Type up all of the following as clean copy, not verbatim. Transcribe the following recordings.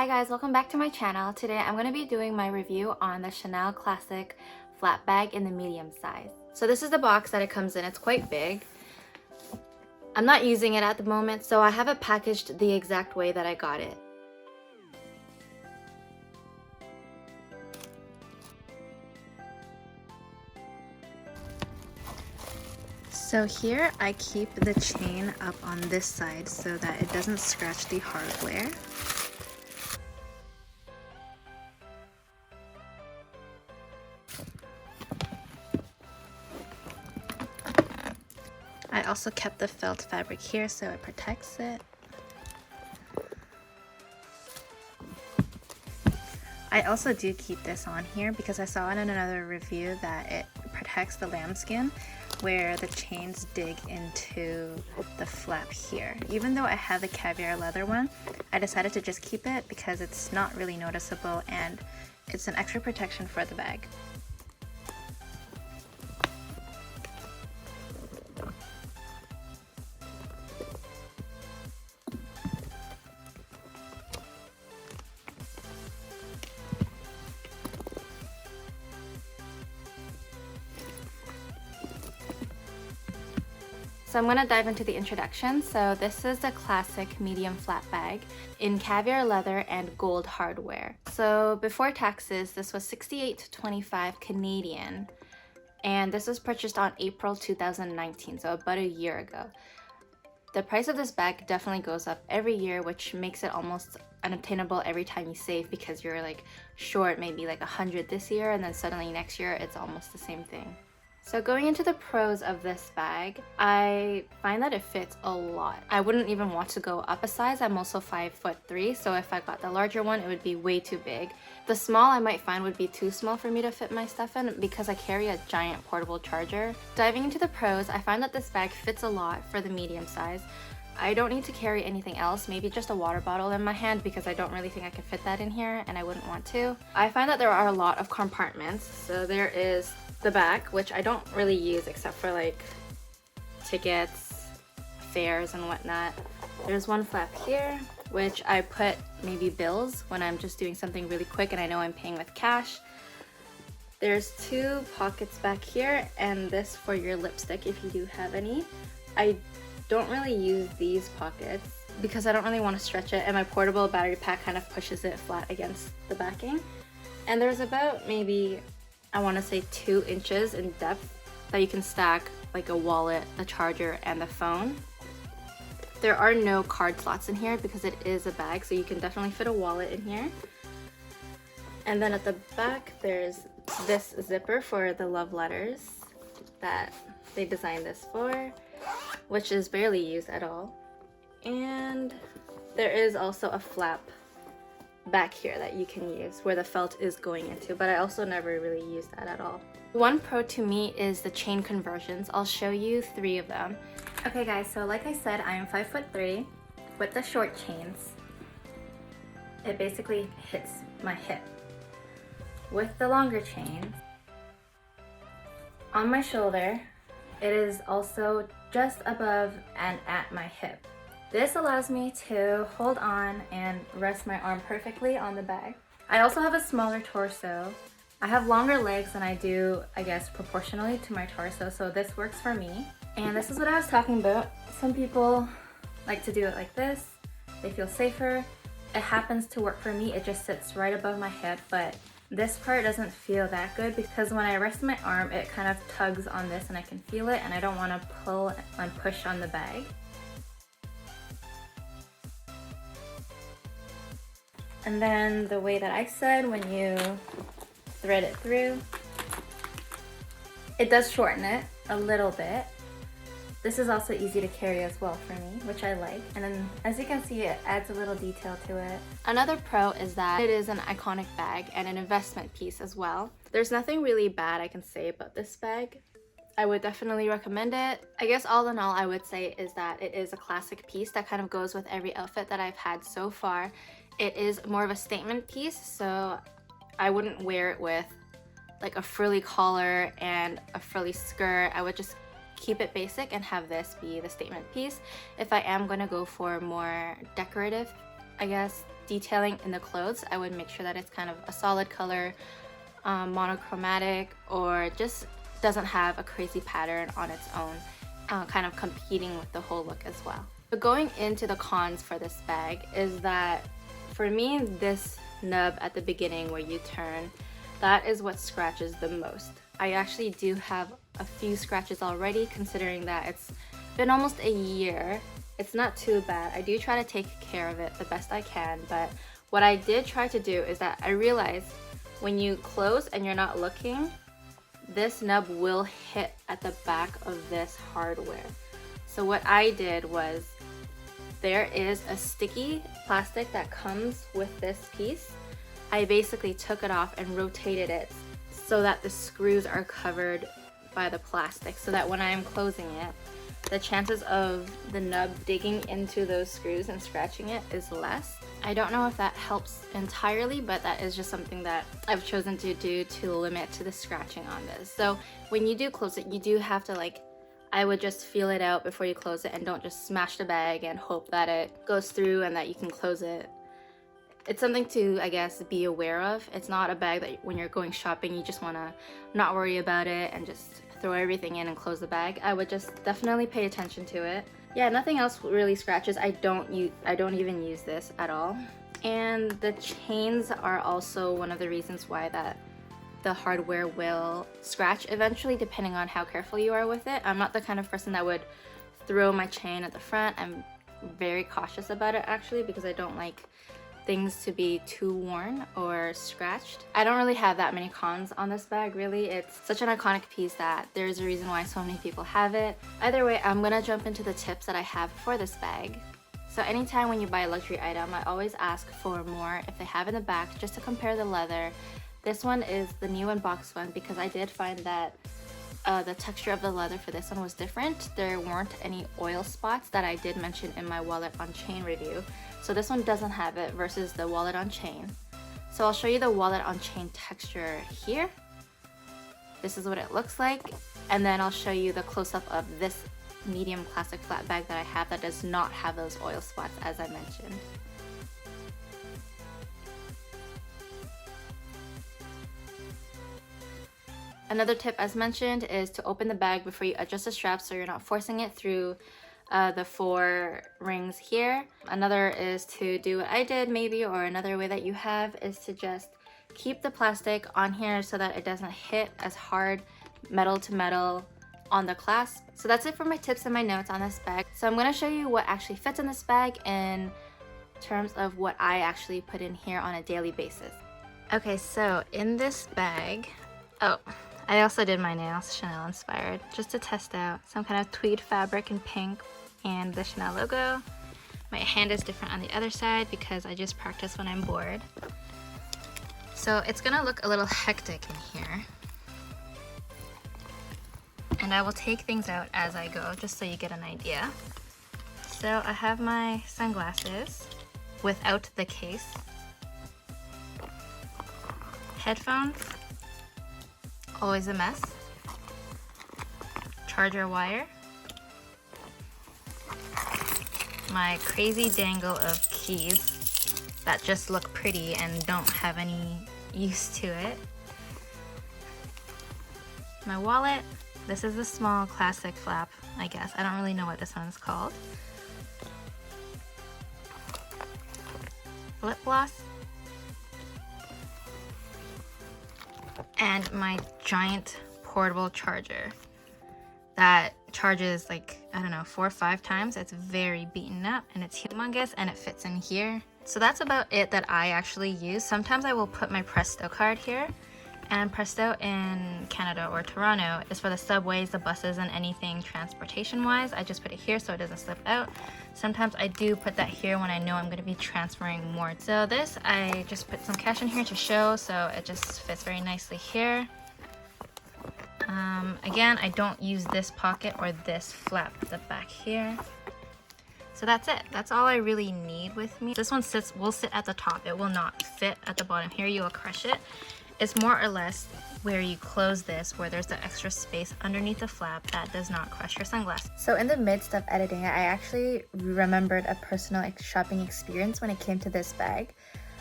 Hi guys, welcome back to my channel. Today I'm going to be doing my review on the Chanel Classic flat bag in the medium size. So this is the box that it comes in. It's quite big. I'm not using it at the moment, so I have it packaged the exact way that I got it. So here I keep the chain up on this side so that it doesn't scratch the hardware. I also kept the felt fabric here so it protects it. I also do keep this on here because I saw in another review that it protects the lambskin where the chains dig into the flap here. Even though I have the Caviar leather one, I decided to just keep it because it's not really noticeable and it's an extra protection for the bag. So I'm going to dive into the introduction. So this is a classic medium flat bag in Caviar leather and gold hardware. So before taxes, this was $68.25 Canadian, and this was purchased on April 2019, so about a year ago. The price of this bag definitely goes up every year, which makes it almost unobtainable every time you save because you're like short maybe like 100 this year, and then suddenly next year it's almost the same thing. So going into the pros of this bag, I find that it fits a lot. I wouldn't even want to go up a size. I'm also 5'3", so if I got the larger one, it would be way too big. The small I might find would be too small for me to fit my stuff in because I carry a giant portable charger. Diving into the pros, I find that this bag fits a lot for the medium size. I don't need to carry anything else, maybe just a water bottle in my hand because I don't really think I can fit that in here and I wouldn't want to. I find that there are a lot of compartments. So there is the back, which I don't really use except for like tickets, fares and whatnot. There's one flap here, which I put maybe bills when I'm just doing something really quick and I know I'm paying with cash. There's two pockets back here and this for your lipstick if you do have any. I don't really use these pockets because I don't really want to stretch it, and my portable battery pack kind of pushes it flat against the backing. And there's about maybe, I want to say 2 inches in depth that you can stack like a wallet, a charger, and the phone. There are no card slots in here because it is a bag, so you can definitely fit a wallet in here. And then at the back there's this zipper for the love letters that they designed this for, which is barely used at all. And there is also a flap back here that you can use where the felt is going into, but I also never really used that at all. One pro to me is the chain conversions. I'll show you 3 of them. Okay guys, so like I said, I am 5'3". With the short chains, it basically hits my hip. With the longer chains, on my shoulder, it is also just above and at my hip. This allows me to hold on and rest my arm perfectly on the bag. I also have a smaller torso. I have longer legs than I do, I guess, proportionally to my torso, so this works for me. And this is what I was talking about. Some people like to do it like this. They feel safer. It happens to work for me. It just sits right above my hip, but this part doesn't feel that good because when I rest my arm, it kind of tugs on this and I can feel it, and I don't want to pull and push on the bag. And then the way that I said, when you thread it through, it does shorten it a little bit. This is also easy to carry as well for me, which I like. And then as you can see, it adds a little detail to it. Another pro is that it is an iconic bag and an investment piece as well. There's nothing really bad I can say about this bag. I would definitely recommend it. I guess all in all, I would say is that it is a classic piece that kind of goes with every outfit that I've had so far. It is more of a statement piece, so I wouldn't wear it with like a frilly collar and a frilly skirt. I would just keep it basic and have this be the statement piece. If I am going to go for more decorative I guess, detailing in the clothes, I would make sure that it's kind of a solid color, monochromatic, or just doesn't have a crazy pattern on its own, kind of competing with the whole look as well. But going into the cons for this bag is that for me, this nub at the beginning where you turn, that is what scratches the most. I actually do have a few scratches already, considering that it's been almost a year. It's not too bad. I do try to take care of it the best I can, but what I did try to do is that I realized when you close and you're not looking, this nub will hit at the back of this hardware. So what I did was, there is a sticky plastic that comes with this piece. I basically took it off and rotated it so that the screws are covered by the plastic, so that when I am closing it, the chances of the nub digging into those screws and scratching it is less. I don't know if that helps entirely, but that is just something that I've chosen to do to limit to the scratching on this. So when you do close it, you do have to I would just feel it out before you close it, and don't just smash the bag and hope that it goes through and that you can close it. It's something to, I guess, be aware of. It's not a bag that when you're going shopping, you just want to not worry about it and just throw everything in and close the bag. I would just definitely pay attention to it. Yeah, nothing else really scratches. I don't even use this at all. And the chains are also one of the reasons why that the hardware will scratch eventually, depending on how careful you are with it. I'm not the kind of person that would throw my chain at the front. I'm very cautious about it actually, because I don't like things to be too worn or scratched. I don't really have that many cons on this bag really. It's such an iconic piece that there's a reason why so many people have it. Either way, I'm gonna jump into the tips that I have for this bag. So anytime when you buy a luxury item, I always ask for more if they have in the back, just to compare the leather. This one is the new unboxed one because I did find that the texture of the leather for this one was different. There weren't any oil spots that I did mention in my wallet on chain review. So this one doesn't have it versus the wallet on chain. So I'll show you the wallet on chain texture here. This is what it looks like. And then I'll show you the close-up of this medium classic flat bag that I have that does not have those oil spots as I mentioned. Another tip as mentioned is to open the bag before you adjust the straps so you're not forcing it through the 4 rings here. Another is to do what I did maybe, or another way that you have is to just keep the plastic on here so that it doesn't hit as hard metal to metal on the clasp. So that's it for my tips and my notes on this bag. So I'm going to show you what actually fits in this bag in terms of what I actually put in here on a daily basis. Okay, so in this bag, I also did my nails Chanel inspired, just to test out some kind of tweed fabric in pink and the Chanel logo. My hand is different on the other side because I just practice when I'm bored. So it's gonna look a little hectic in here. And I will take things out as I go, just so you get an idea. So I have my sunglasses without the case, headphones, always a mess, charger wire, my crazy dangle of keys that just look pretty and don't have any use to it, my wallet. This is the small classic flap, I guess. I don't really know what this one's called. Lip gloss. And my giant portable charger that charges like, I don't know, 4 or 5 times. It's very beaten up and it's humongous and it fits in here. So that's about it that I actually use. Sometimes I will put my Presto card here. And Presto in Canada or Toronto is for the subways, the buses, and anything transportation-wise. I just put it here so it doesn't slip out. Sometimes I do put that here when I know I'm going to be transferring more. So this, I just put some cash in here to show, so it just fits very nicely here. Again, I don't use this pocket or this flap at the back here. So that's it. That's all I really need with me. This one will sit at the top. It will not fit at the bottom. Here you will crush it. It's more or less where you close this, where there's the extra space underneath the flap that does not crush your sunglasses. So in the midst of editing, I actually remembered a personal shopping experience when it came to this bag.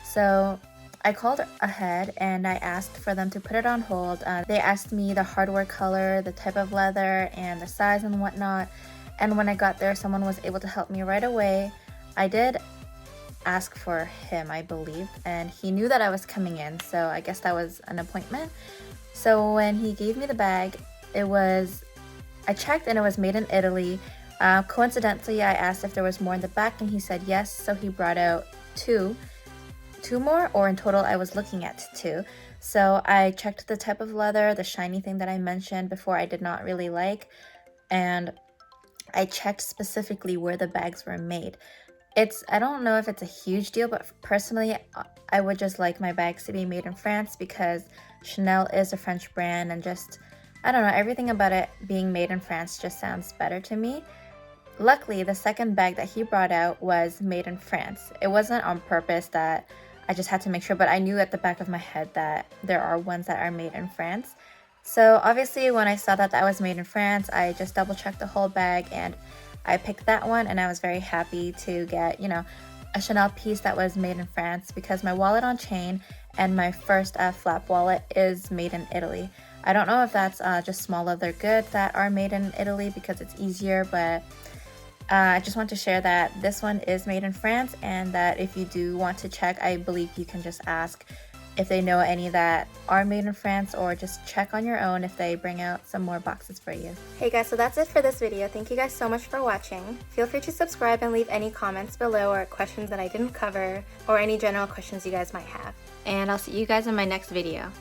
So I called ahead and I asked for them to put it on hold. They asked me the hardware color, the type of leather, and the size and whatnot. And when I got there, someone was able to help me right away. I did ask for him, I believe, and he knew that I was coming in, so I guess that was an appointment. So when he gave me the bag, I checked and it was made in Italy. Coincidentally, I asked if there was more in the back and he said yes, so he brought out two more, or in total I was looking at two. So I checked the type of leather, the shiny thing that I mentioned before I did not really like, and I checked specifically where the bags were made. I don't know if it's a huge deal, but personally, I would just like my bags to be made in France because Chanel is a French brand, and just, I don't know, everything about it being made in France just sounds better to me. Luckily, the second bag that he brought out was made in France. It wasn't on purpose that I just had to make sure, but I knew at the back of my head that there are ones that are made in France. So obviously when I saw that was made in France, I just double checked the whole bag and I picked that one, and I was very happy to get, a Chanel piece that was made in France because my wallet on chain and my first flap wallet is made in Italy. I don't know if that's just small leather goods that are made in Italy because it's easier, but I just want to share that this one is made in France, and that if you do want to check, I believe you can just ask if they know any that are made in France, or just check on your own if they bring out some more boxes for you. Hey guys, so that's it for this video. Thank you guys so much for watching. Feel free to subscribe and leave any comments below, or questions that I didn't cover, or any general questions you guys might have. And I'll see you guys in my next video.